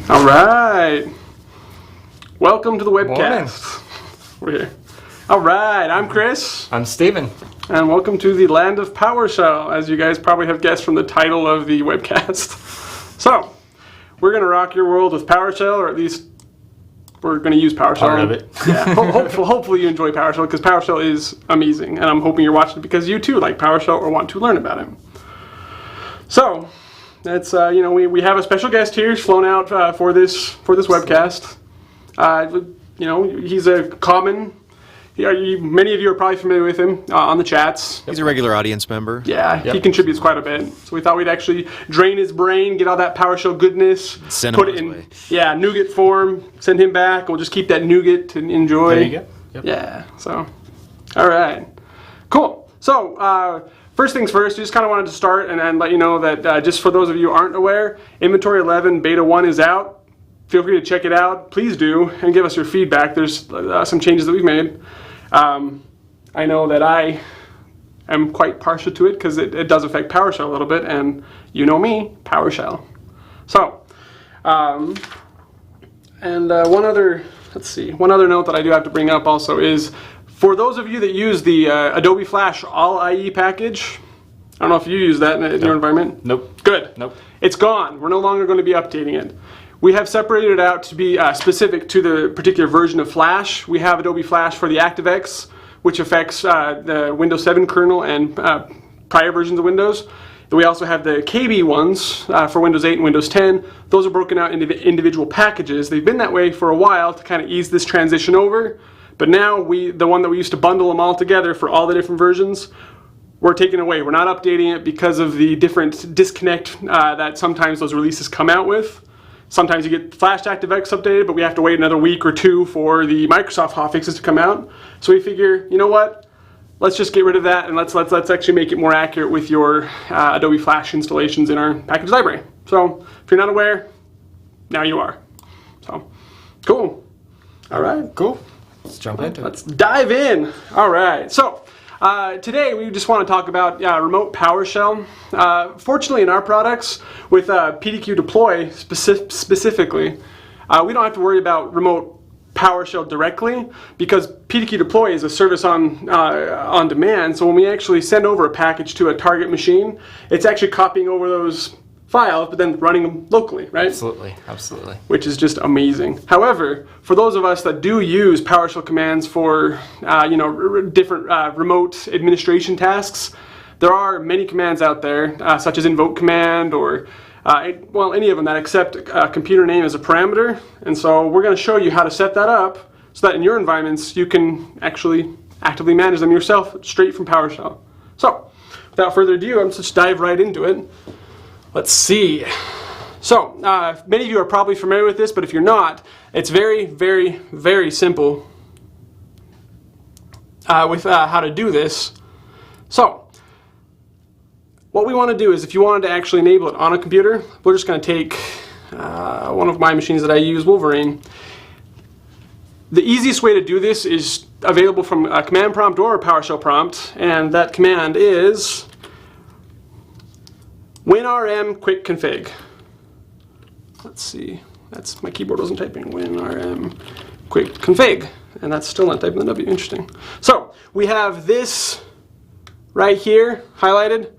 All right. Welcome to the webcast. We're here. All right, I'm Chris. I'm Steven. And welcome to the land of PowerShell, as you guys probably have guessed from the title of the webcast. So, we're going to rock your world with PowerShell, or at least we're going to use PowerShell. Part of it. Yeah, hopefully you enjoy PowerShell, because PowerShell is amazing. And I'm hoping you're watching it because you too like PowerShell or want to learn about it. So, that's, we have a special guest here. He's flown out for this webcast. He's a common... many of you are probably familiar with him on the chats. He's a regular audience member. Yeah, He contributes quite a bit. So we thought we'd actually drain his brain, get all that PowerShell goodness, send put him it in way. nougat form, send him back, and we'll just keep that nougat to enjoy. There you go. Yep. Yeah, so, all right. Cool. So, first things first, just kind of wanted to start and let you know that just for those of you who aren't aware, Inventory 11 Beta 1 is out. Feel free to check it out. Please do, and give us your feedback. There's some changes that we've made. I know that I am quite partial to it because it does affect PowerShell a little bit, and you know me, PowerShell. So, one other note that I do have to bring up also is, for those of you that use the Adobe Flash All IE package, I don't know if you use that in your environment. Nope. Good. Nope. It's gone. We're no longer going to be updating it. We have separated it out to be specific to the particular version of Flash. We have Adobe Flash for the ActiveX, which affects the Windows 7 kernel and prior versions of Windows. We also have the KB ones for Windows 8 and Windows 10. Those are broken out into individual packages. They've been that way for a while to kind of ease this transition over. But now the one that we used to bundle them all together for all the different versions, we're taking away. We're not updating it because of the different disconnect that sometimes those releases come out with. Sometimes you get Flash ActiveX updated, but we have to wait another week or two for the Microsoft hotfixes to come out. So we figure, you know what? Let's just get rid of that, and let's actually make it more accurate with your Adobe Flash installations in our package library. So if you're not aware, now you are. So cool. All right. Cool. Let's jump into it. Let's dive in. All right. So today we just want to talk about remote PowerShell. Fortunately, in our products with PDQ deploy specifically, we don't have to worry about remote PowerShell directly because PDQ deploy is a service on demand. So when we actually send over a package to a target machine, it's actually copying over those files, but then running them locally, right? Absolutely, absolutely. Which is just amazing. However, for those of us that do use PowerShell commands for different remote administration tasks, there are many commands out there, such as invoke-command or any of them that accept a computer name as a parameter. And so we're going to show you how to set that up so that in your environments you can actually actively manage them yourself straight from PowerShell. So, without further ado, I'm just dive right into it. Let's see. So, many of you are probably familiar with this, but if you're not, it's very, very, very simple with how to do this. So, what we want to do is, if you wanted to actually enable it on a computer, we're just going to take one of my machines that I use, Winrm. The easiest way to do this is available from a command prompt or a PowerShell prompt, and that command is Winrm quickconfig. Let's see. That's my keyboard wasn't typing. Winrm quickconfig, and that's still not typing the W. Interesting. So we have this right here highlighted.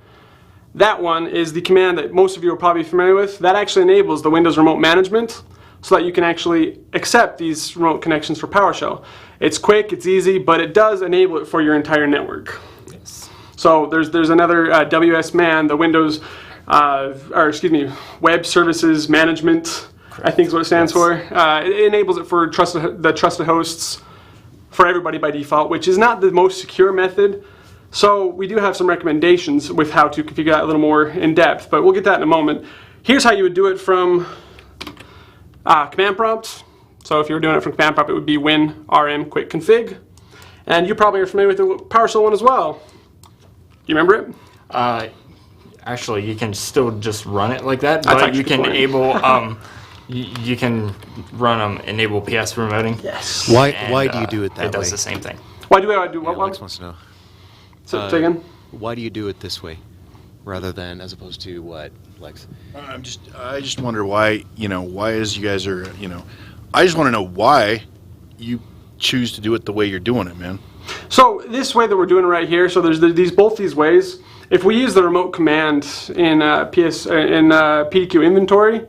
That one is the command that most of you are probably familiar with. That actually enables the Windows remote management so that you can actually accept these remote connections for PowerShell. It's quick, it's easy, but it does enable it for your entire network. Yes. So there's another WSMan, the Windows Web Services Management, correct. I think is what it stands for. It enables it for the trusted hosts for everybody by default, which is not the most secure method. So we do have some recommendations with how to configure that a little more in depth, but we'll get that in a moment. Here's how you would do it from command prompt. So if you were doing it from command prompt, it would be winrm quickconfig. And you probably are familiar with the PowerShell one as well. Do you remember it? Actually, you can still just run it like that, but you can enable you can run enable PS remoting. Yes. Why do you do it that way? It does the same thing. Why do I do what? Alex wants to know. Say again. Why do you do it this way? rather than as opposed to what, Lex? I just wonder why, why is you guys are, I just want to know why you choose to do it the way you're doing it, man. So this way that we're doing it right here, so there's both these ways. If we use the remote command in PDQ Inventory,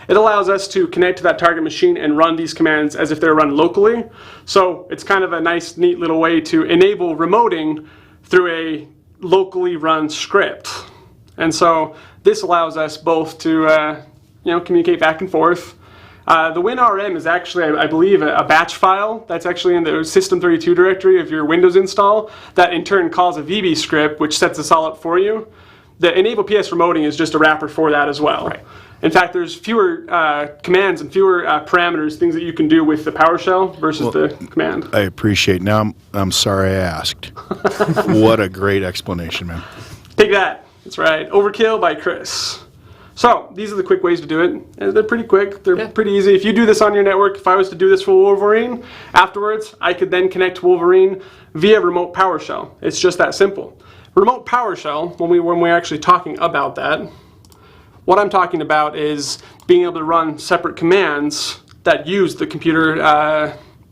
it allows us to connect to that target machine and run these commands as if they're run locally. So it's kind of a nice, neat little way to enable remoting through a locally run script. And so this allows us both to communicate back and forth. The Winrm is actually, I believe, a batch file that's actually in the System32 directory of your Windows install that in turn calls a VB script, which sets this all up for you. The enable PS remoting is just a wrapper for that as well. Right. In fact, there's fewer commands and fewer parameters, things that you can do with the PowerShell versus the command. I appreciate. Now I'm sorry I asked. What a great explanation, man. Take that. That's right. Overkill by Chris. So these are the quick ways to do it. And they're pretty quick. They're pretty easy. If you do this on your network, if I was to do this for Wolverine, afterwards I could then connect to Wolverine via remote PowerShell. It's just that simple. Remote PowerShell, when we're actually talking about that, what I'm talking about is being able to run separate commands that use the computer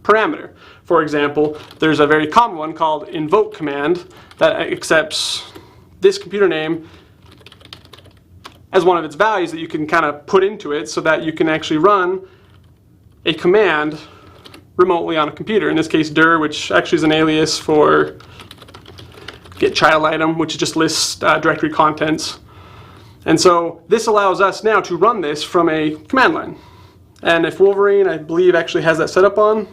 parameter. For example, there's a very common one called invoke-command that accepts this computer name as one of its values that you can kind of put into it so that you can actually run a command remotely on a computer. In this case, dir, which actually is an alias for get child item, which just lists directory contents. And so this allows us now to run this from a command line. And if Wolverine, I believe, actually has that set up on,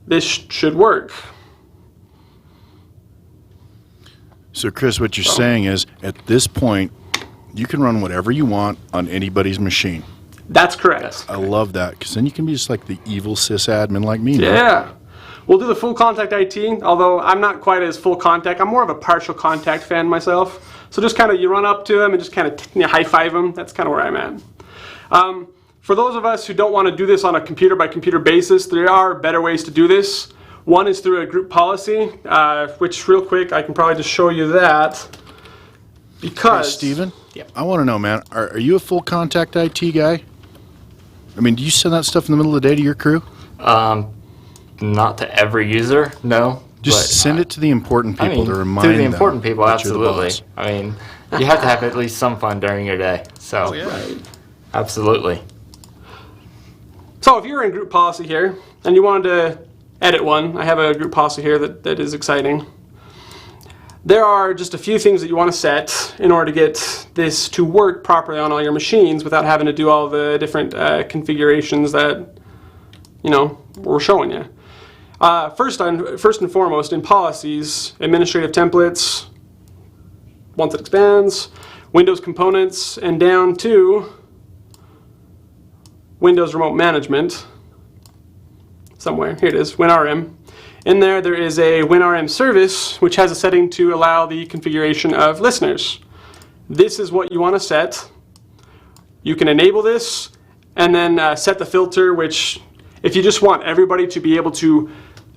this should work. So, Chris, what you're saying is, at this point, you can run whatever you want on anybody's machine. That's correct. I love that, because then you can be just like the evil sysadmin like me. Yeah. Man. We'll do the full contact IT, although I'm not quite as full contact. I'm more of a partial contact fan myself. So just kind of you run up to them and just kind of high-five them. That's kind of where I'm at. For those of us who don't want to do this on a computer-by-computer basis, there are better ways to do this. One is through a group policy, which real quick, I can probably just show you that. Because... Hey, Steven, I want to know, man, are you a full contact IT guy? I mean, do you send that stuff in the middle of the day to your crew? Not to every user, no. Just send it to the important people to remind them. To the important people, that you're the absolutely. boss. I mean, you have to have at least some fun during your day. So, absolutely. So if you're in group policy here and you wanted to edit one, I have a group policy here that is exciting. There are just a few things that you want to set in order to get this to work properly on all your machines without having to do all the different configurations that we're showing you. First and foremost, in policies, administrative templates, once it expands, Windows components, and down to Windows remote management. Somewhere, here it is, Winrm. In there is a Winrm service, which has a setting to allow the configuration of listeners. This is what you want to set. You can enable this, and then set the filter, which if you just want everybody to be able to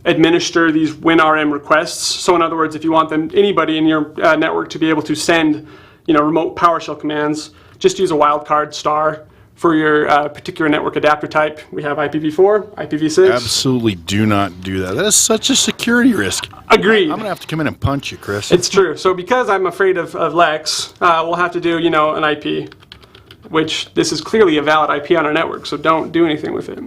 administer these Winrm requests, so in other words, if you want anybody in your network to be able to send remote PowerShell commands, just use a wildcard star for your particular network adapter type. We have IPv4, IPv6. Absolutely do not do that. That is such a security risk. Agreed. I'm going to have to come in and punch you, Chris. It's true. So because I'm afraid of Lex, we'll have to do, an IP, which this is clearly a valid IP on our network, so don't do anything with it.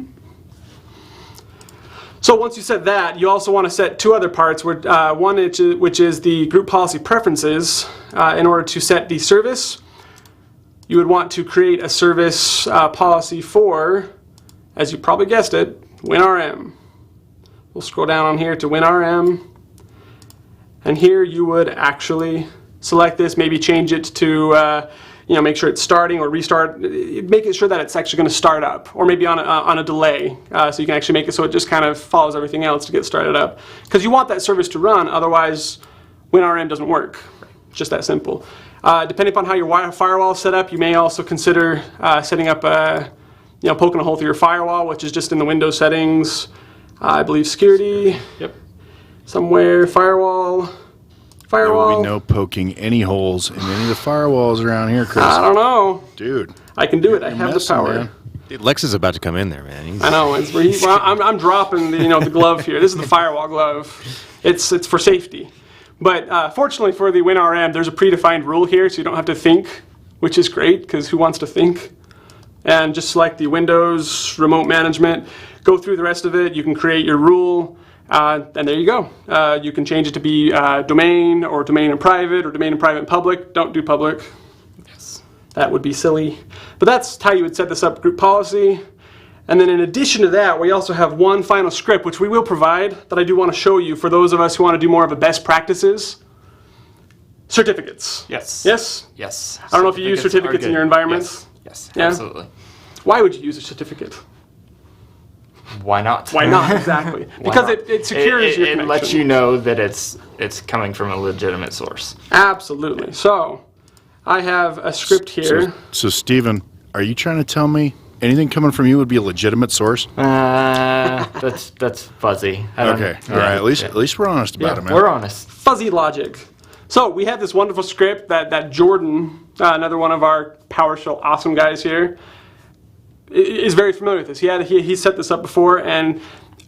So once you set that, you also want to set two other parts, one which is the group policy preferences. In order to set the service, you would want to create a service policy for, as you probably guessed it, Winrm. We'll scroll down on here to Winrm, and here you would actually select this, maybe change it to make sure it's starting or restart, making sure that it's actually going to start up, or maybe on a delay, so you can actually make it so it just kind of follows everything else to get started up. Because you want that service to run, otherwise Winrm doesn't work. Just that simple. Depending upon how your firewall is set up, you may also consider setting up poking a hole through your firewall, which is just in the Windows settings. I believe security. Yep. Somewhere firewall There will Firewall. be no poking any holes in any of the firewalls around here, Chris. I don't know. Dude. I can do it. I you're have the messing, power. man. Dude, Lex is about to come in there, man. I know. Well, I'm dropping the glove here. This is the firewall glove. It's for safety. But fortunately for the Winrm, there's a predefined rule here, so you don't have to think, which is great because who wants to think? And just select the Windows remote management. Go through the rest of it. You can create your rule. And there you go. You can change it to be domain or domain and private or domain and private and public. Don't do public. Yes. That would be silly. But that's how you would set this up, group policy. And then in addition to that, we also have one final script, which we will provide, that I do want to show you for those of us who want to do more of a best practices. Certificates. Yes. Yes? Yes. I don't know if you use certificates are in your good. environments. Yes. Yeah? Absolutely. Why would you use a certificate? Why not? Why not, exactly? Because not? it secures your connection. It lets you know that it's coming from a legitimate source. Absolutely. So, I have a script here. So, Steven, are you trying to tell me anything coming from you would be a legitimate source? That's fuzzy. Okay. All right. At least we're honest about it, man. We're honest. Fuzzy logic. So we have this wonderful script that Jordan, another one of our PowerShell awesome guys here, is very familiar with this. He set this up before, and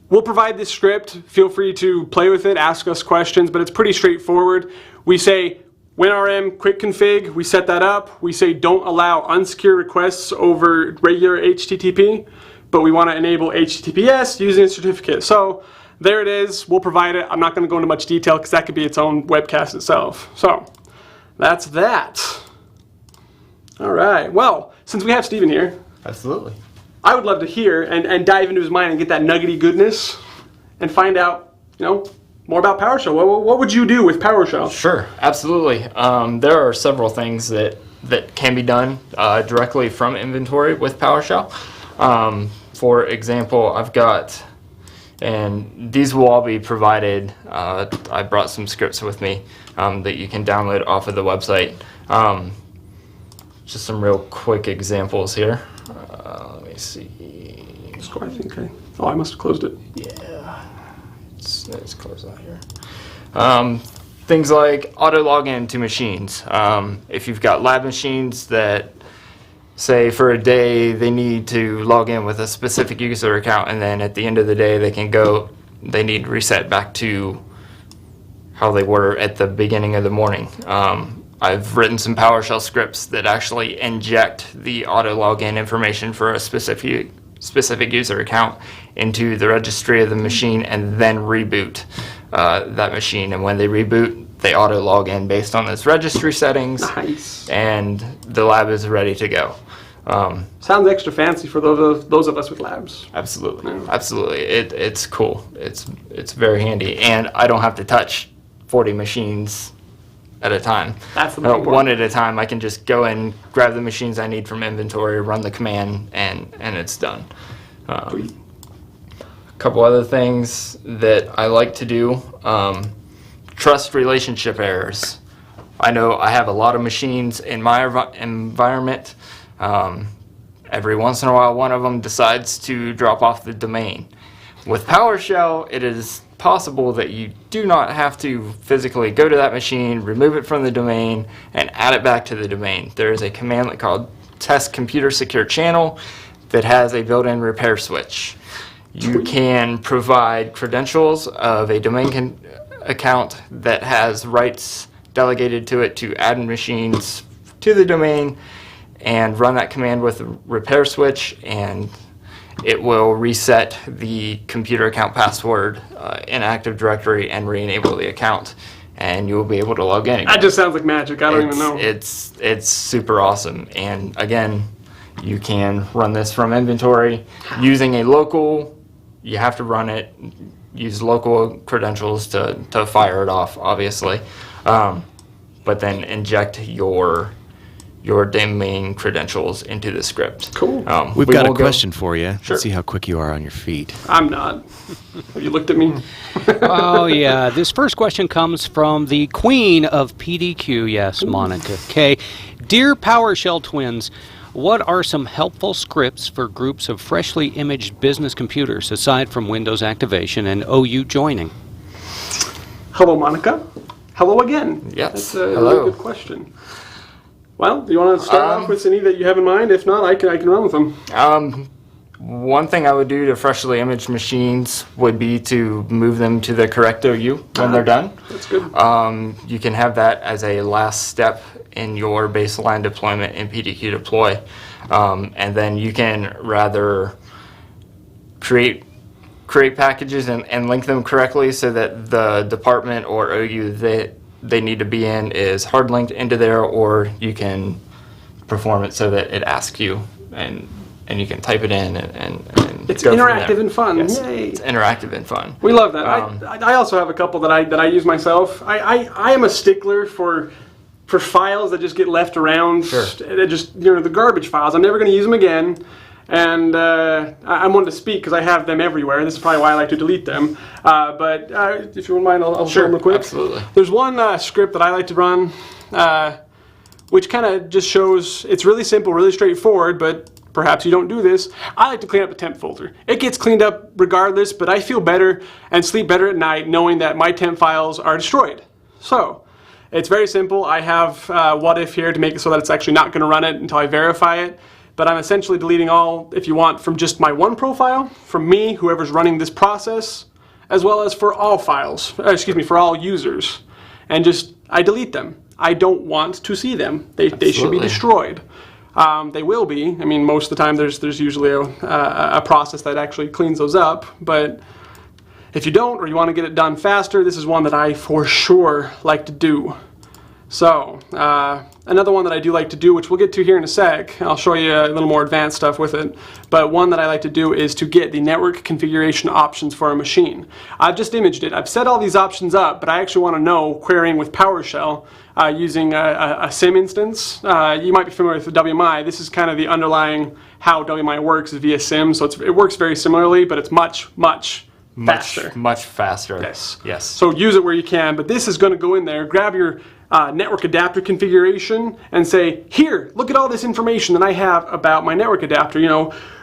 we'll provide this script. Feel free to play with it, ask us questions, but it's pretty straightforward. We say Winrm quickconfig, we set that up. We say don't allow unsecure requests over regular HTTP, but we want to enable HTTPS using a certificate. So there it is. We'll provide it. I'm not going to go into much detail because that could be its own webcast itself. So that's that. All right. Well, since we have Steven here, Absolutely. I would love to hear and dive into his mind and get that nuggety goodness and find out, more about PowerShell. What would you do with PowerShell? Sure, absolutely. There are several things that can be done directly from inventory with PowerShell. For example, I've got, and these will all be provided, I brought some scripts with me that you can download off of the website. Just some real quick examples here. Let me see. I think I must have closed it. Yeah, let's close out here. Things like auto-login to machines. If you've got lab machines that, say, for a day they need to log in with a specific user account, and then at the end of the day they need reset back to how they were at the beginning of the morning. I've written some PowerShell scripts that actually inject the auto login information for a specific user account into the registry of the machine and then reboot that machine. And when they reboot, they auto log in based on those registry settings. Nice. And the lab is ready to go. Sounds extra fancy for those of us with labs. Absolutely, absolutely. It's cool. It's very handy, and I don't have to touch 40 machines at a time. That's the most important. One at a time. I can just go and grab the machines I need from inventory, run the command, and it's done. A couple other things that I like to do: trust relationship errors. I know I have a lot of machines in my environment. Every once in a while, one of them decides to drop off the domain. With PowerShell, it is possible that you do not have to physically go to that machine, remove it from the domain, and add it back to the domain. There is a command called test computer secure channel that has a built-in repair switch. You can provide credentials of a domain account that has rights delegated to it to add machines to the domain and run that command with the repair switch, and it will reset the computer account password in Active Directory and re-enable the account, and you will be able to log in again. That just sounds like magic. I don't even know. It's super awesome, and again, you can run this from inventory using a local. You have to run it, use local credentials to fire it off, obviously, but then inject your domain credentials into the script. Cool. We've got a question for you. Sure. Let's see how quick you are on your feet. I'm not. Have you looked at me? Oh, yeah. This first question comes from the queen of PDQ, yes, Monica K. Dear PowerShell twins, what are some helpful scripts for groups of freshly imaged business computers aside from Windows activation and OU joining? Hello, Monica. hello again. Yes. That's a Hello. really good question. Well, do you want to start off with any that you have in mind? If not, I can run with them. One thing I would do to freshly image machines would be to move them to the correct OU when they're done. That's good. You can have that as a last step in your baseline deployment in PDQ deploy. And then you can rather create packages and link them correctly so that the department or OU that they need to be in is hard linked into there, or you can perform it so that it asks you and you can type it in and It's go from interactive there. and fun. Yes, Yay. it's interactive and fun. We love that. I also have a couple that I use myself. I am a stickler for files that just get left around. Sure. That just, the garbage files. I'm never going to use them again. And I'm one to speak because I have them everywhere. This is probably why I like to delete them. But if you wouldn't mind, I'll show them real quick. Absolutely. There's one script that I like to run, which kind of just shows it's really simple, really straightforward, but perhaps you don't do this. I like to clean up the temp folder. It gets cleaned up regardless, but I feel better and sleep better at night knowing that my temp files are destroyed. So it's very simple. I have what if here to make it so that it's actually not going to run it until I verify it. But I'm essentially deleting all, if you want, from just my one profile, from me, whoever's running this process, as well as for all files, for all users. And I delete them. I don't want to see them. They should be Absolutely. destroyed. They will be. I mean, most of the time there's usually a process that actually cleans those up. But if you don't, or you want to get it done faster, this is one that I for sure like to do. So, another one that I do like to do, which we'll get to here in a sec, I'll show you a little more advanced stuff with it, but one that I like to do is to get the network configuration options for a machine. I've just imaged it. I've set all these options up, but I actually want to know, querying with PowerShell, using a SIM instance. You might be familiar with the WMI. This is kind of the underlying how WMI works is via SIM, so it works very similarly, but it's much faster. Much faster. Yes. Yes. So use it where you can, but this is going to go in there, grab your network adapter configuration and say, here, look at all this information that I have about my network adapter.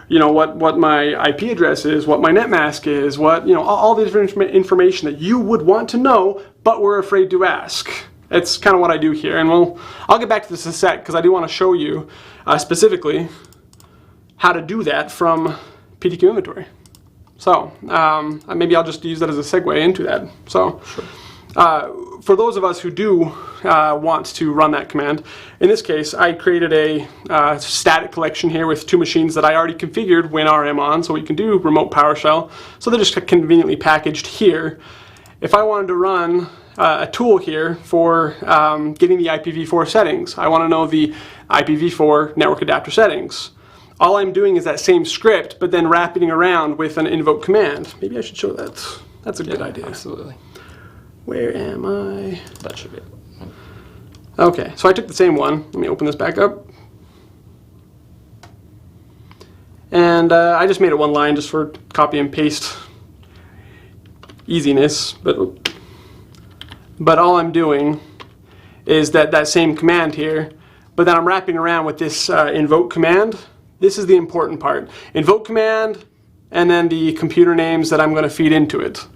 What my IP address is, what my netmask is, all the different information that you would want to know, but we're afraid to ask. It's kind of what I do here, and I'll get back to this in a sec because I do want to show you specifically how to do that from PDQ Inventory. So maybe I'll just use that as a segue into that. So for those of us who do want to run that command, in this case I created a static collection here with two machines that I already configured Winrm on, so we can do remote PowerShell. So they're just conveniently packaged here. If I wanted to run a tool here for getting the IPv4 settings, I want to know the IPv4 network adapter settings. All I'm doing is that same script, but then wrapping it around with an invoke-command. Maybe I should show that. That's a good idea. Absolutely. Where am I? That should be it. Okay, so I took the same one. Let me open this back up. And I just made it one line just for copy and paste easiness. But all I'm doing is that same command here, but then I'm wrapping around with this invoke command. This is the important part. Invoke command, and then the computer names that I'm going to feed into it.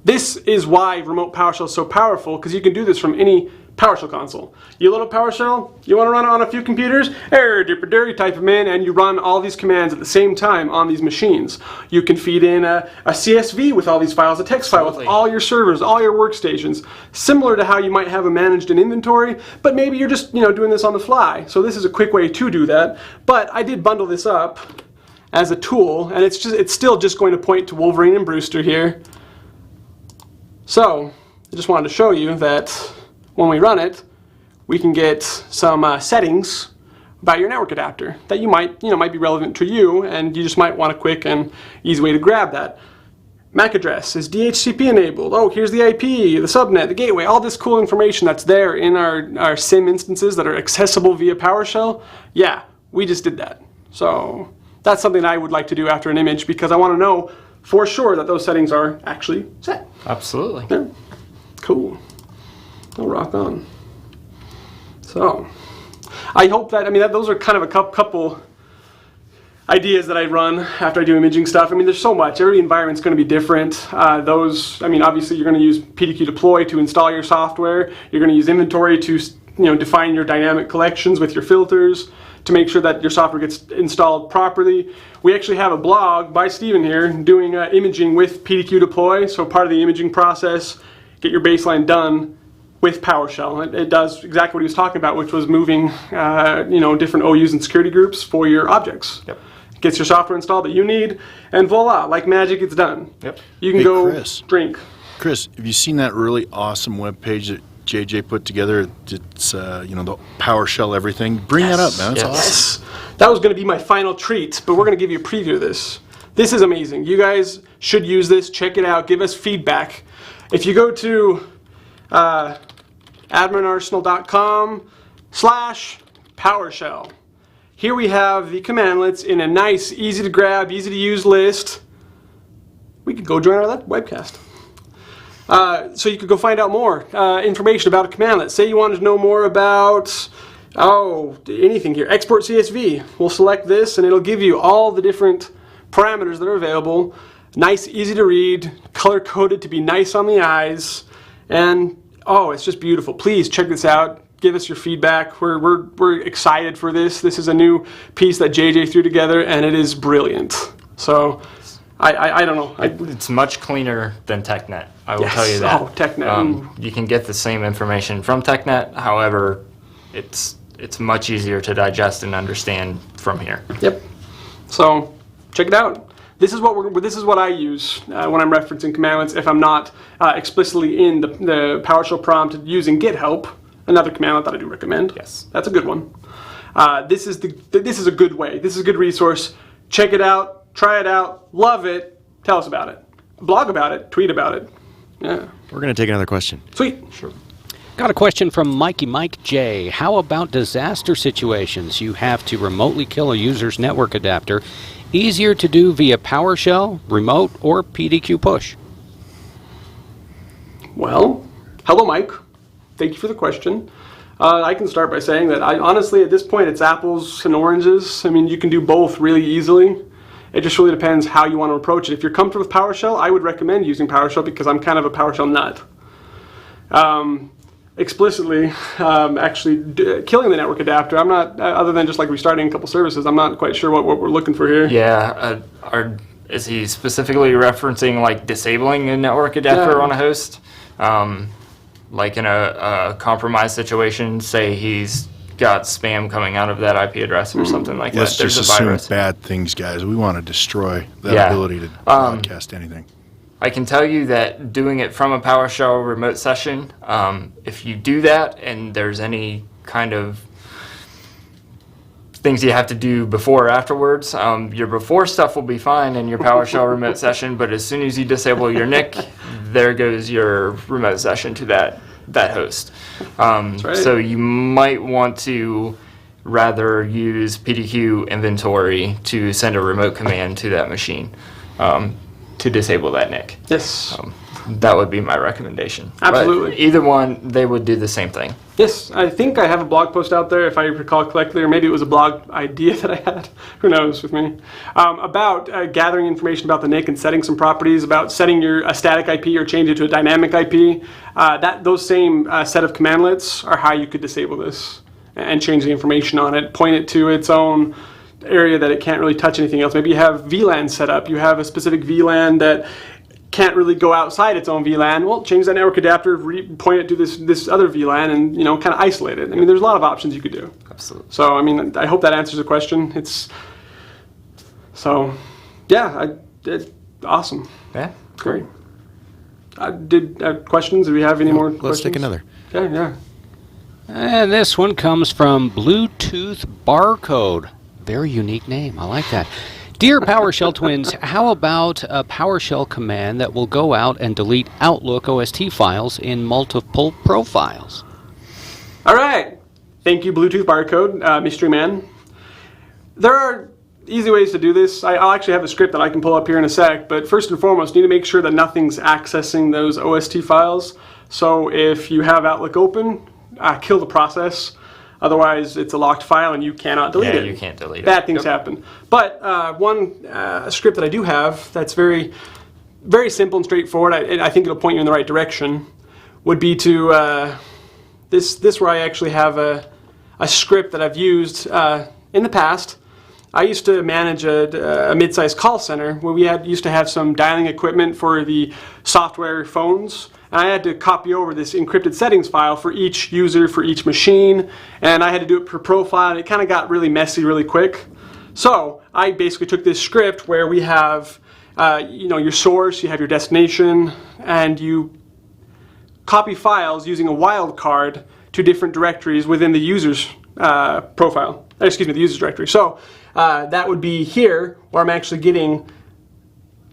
This is why remote PowerShell is so powerful, because you can do this from any PowerShell console. You load up PowerShell, you want to run it on a few computers, you type them in, and you run all these commands at the same time on these machines. You can feed in a CSV with all these files, a text file with all your servers, all your workstations, similar to how you might have them managed in inventory, but maybe you're just doing this on the fly. So this is a quick way to do that, but I did bundle this up as a tool, and it's still just going to point to Wolverine and Brewster here. So I just wanted to show you that when we run it, we can get some settings about your network adapter that you might be relevant to you, and you just might want a quick and easy way to grab that. MAC address is DHCP enabled. Oh, here's the IP, the subnet, the gateway, all this cool information that's there in our SIM instances that are accessible via PowerShell. Yeah, we just did that. So that's something I would like to do after an image, because I want to know for sure that those settings are actually set. Absolutely. Yeah. Cool. I'll rock on. So I hope that, those are kind of a couple ideas that I run after I do imaging stuff. I mean, there's so much. Every environment's going to be different. Obviously you're going to use PDQ deploy to install your software. You're going to use inventory to, define your dynamic collections with your filters to make sure that your software gets installed properly. We actually have a blog by Steven here doing imaging with PDQ deploy. So part of the imaging process, get your baseline done with PowerShell. It does exactly what he was talking about, which was moving, different OUs and security groups for your objects. Yep. Gets your software installed that you need, and voila, like magic, it's done. Yep. You can Hey, go Chris. drink. Chris, have you seen that really awesome web page that JJ put together? It's the PowerShell everything. Bring that up, man. It's awesome. Yes. That was going to be my final treat, but we're going to give you a preview of this. This is amazing. You guys should use this. Check it out. Give us feedback. If you go to adminarsenal.com/PowerShell. Here we have the commandlets in a nice, easy to grab, easy to use list. We could go join our webcast. So you could go find out more information about a commandlet. Say you wanted to know more about, anything here. Export CSV. We'll select this and it'll give you all the different parameters that are available. Nice, easy to read, color-coded to be nice on the eyes. And, it's just beautiful. Please check this out. Give us your feedback. We're excited for this. This is a new piece that JJ threw together, and it is brilliant. So, I don't know. It's much cleaner than TechNet. I will tell you that. Oh, TechNet. You can get the same information from TechNet. However, it's much easier to digest and understand from here. Yep. So, check it out. This is what I use when I'm referencing commandlets. If I'm not explicitly in the PowerShell prompt using GitHelp. Another commandlet that I do recommend. Yes. That's a good one. This is a good way. This is a good resource. Check it out. Try it out. Love it. Tell us about it. Blog about it. Tweet about it. Yeah. We're going to take another question. Sweet. Sure. Got a question from Mikey Mike J. How about disaster situations? You have to remotely kill a user's network adapter. Easier to do via PowerShell, remote, or PDQ push? Well, hello, Mike. Thank you for the question. I can start by saying that honestly, at this point, it's apples and oranges. I mean, you can do both really easily. It just really depends how you want to approach it. If you're comfortable with PowerShell, I would recommend using PowerShell because I'm kind of a PowerShell nut. Explicitly, killing the network adapter, I'm not, other than just like restarting a couple services, I'm not quite sure what we're looking for here. Yeah. Is he specifically referencing like disabling a network adapter on a host? Like in a compromised situation, say he's got spam coming out of that IP address or something like Let's that. just There's a assume virus. bad things, guys. We want to destroy that ability to broadcast anything. I can tell you that doing it from a PowerShell remote session, if you do that and there's any kind of things you have to do before or afterwards, your before stuff will be fine in your PowerShell remote session, but as soon as you disable your NIC, there goes your remote session to that host. right. So you might want to rather use PDQ Inventory to send a remote command to that machine to disable that NIC. Yes. That would be my recommendation. Absolutely. But either one, they would do the same thing. Yes, I think I have a blog post out there, if I recall correctly, or maybe it was a blog idea that I had, who knows with me, about gathering information about the NIC and setting some properties, about setting a static IP or change it to a dynamic IP. Those same set of commandlets are how you could disable this and change the information on it, point it to its own area that it can't really touch anything else. Maybe you have VLAN set up, you have a specific VLAN that can't really go outside its own VLAN. Well, change that network adapter, point it to this other VLAN, and kind of isolate it. I mean, there's a lot of options you could do. Absolutely. So, I mean, I hope that answers the question. Awesome. Yeah. Great. Questions? Do we have any more questions? Let's take another. Yeah. And this one comes from Bluetooth Barcode. Very unique name. I like that. Dear PowerShell twins, how about a PowerShell command that will go out and delete Outlook OST files in multiple profiles? All right. Thank you, Bluetooth Barcode, Mystery Man. There are easy ways to do this. I'll actually have a script that I can pull up here in a sec, but first and foremost, you need to make sure that nothing's accessing those OST files. So if you have Outlook open, kill the process. Otherwise, it's a locked file and you cannot delete it. Yeah, you can't delete it. Bad things happen. But one script that I do have that's very, very simple and straightforward, I think it'll point you in the right direction, would be to this where I actually have a script that I've used in the past. I used to manage a mid-sized call center where we used to have some dialing equipment for the software phones. And I had to copy over this encrypted settings file for each user, for each machine, and I had to do it per profile, and it kind of got really messy really quick. So I basically took this script where we have your source, you have your destination, and you copy files using a wildcard to different directories within the user's profile. The user's directory. So that would be here, where I'm actually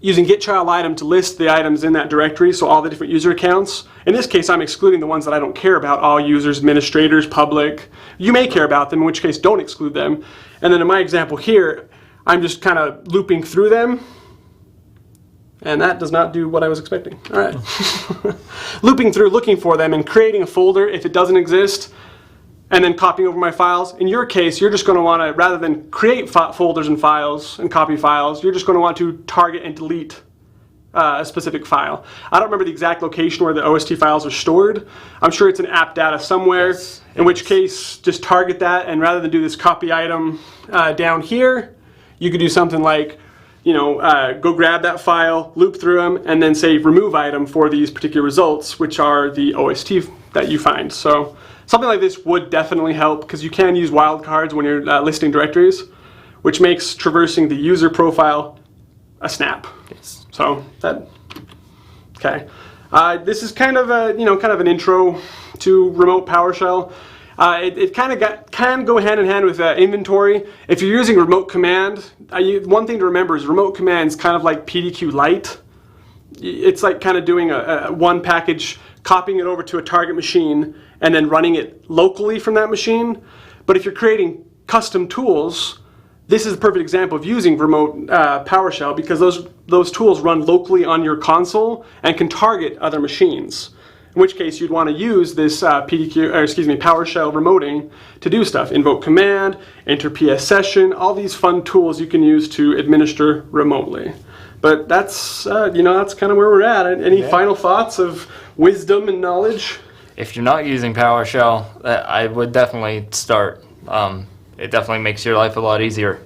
using getChildItem to list the items in that directory, so all the different user accounts. In this case, I'm excluding the ones that I don't care about, all users, administrators, public. You may care about them, in which case don't exclude them. And then in my example here, I'm just kind of looping through them. And that does not do what I was expecting. All right. Looping through, looking for them, and creating a folder if it doesn't exist, and then copying over my files. In your case, you're just going to want to, rather than create folders and files and copy files, you're just going to want to target and delete a specific file. I don't remember the exact location where the OST files are stored. I'm sure it's in app data somewhere, in which case just target that, and rather than do this copy item down here, you could do something like, go grab that file, loop through them, and then say remove item for these particular results, which are the OST that you find. So something like this would definitely help, because you can use wildcards when you're listing directories, which makes traversing the user profile a snap. Yes. So okay. This is kind of an intro to remote PowerShell. It can go hand in hand with inventory. If you're using remote command, one thing to remember is remote command is kind of like PDQ Lite. It's like kind of doing a one package, copying it over to a target machine, and then running it locally from that machine. But if you're creating custom tools, this is a perfect example of using remote PowerShell, because those tools run locally on your console and can target other machines. In which case you'd want to use this PowerShell remoting to do stuff. Invoke-command, enter PS session, all these fun tools you can use to administer remotely. But that's that's kind of where we're at. Any final thoughts of wisdom and knowledge? If you're not using PowerShell, I would definitely start. It definitely makes your life a lot easier,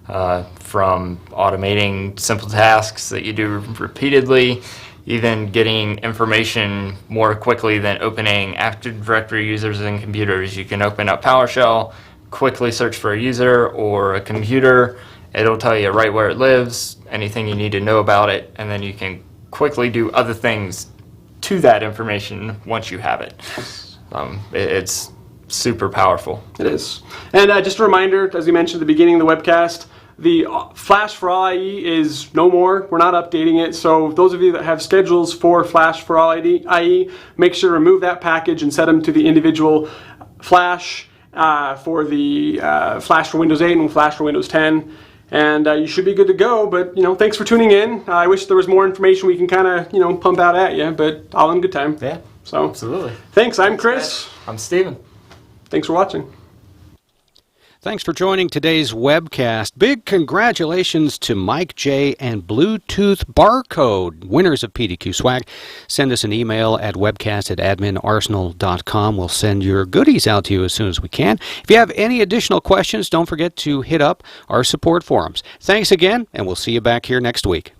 from automating simple tasks that you do repeatedly, even getting information more quickly than opening Active Directory users and computers. You can open up PowerShell, quickly search for a user or a computer. It'll tell you right where it lives, anything you need to know about it, and then you can quickly do other things to that information once you have it. It's super powerful. It is. And just a reminder, as we mentioned at the beginning of the webcast, the Flash for All IE is no more. We're not updating it. So those of you that have schedules for Flash for All IE, make sure to remove that package and set them to the individual Flash for the Flash for Windows 8 and Flash for Windows 10. And you should be good to go. But thanks for tuning in. I wish there was more information we can kind of pump out at you, but all in good time. Yeah, so absolutely. Thanks. I'm Chris. I'm Steven. Thanks for watching. Thanks for joining today's webcast. Big congratulations to Mike J. and Bluetooth Barcode, winners of PDQ swag. Send us an email at webcast@adminarsenal.com. We'll send your goodies out to you as soon as we can. If you have any additional questions, don't forget to hit up our support forums. Thanks again, and we'll see you back here next week.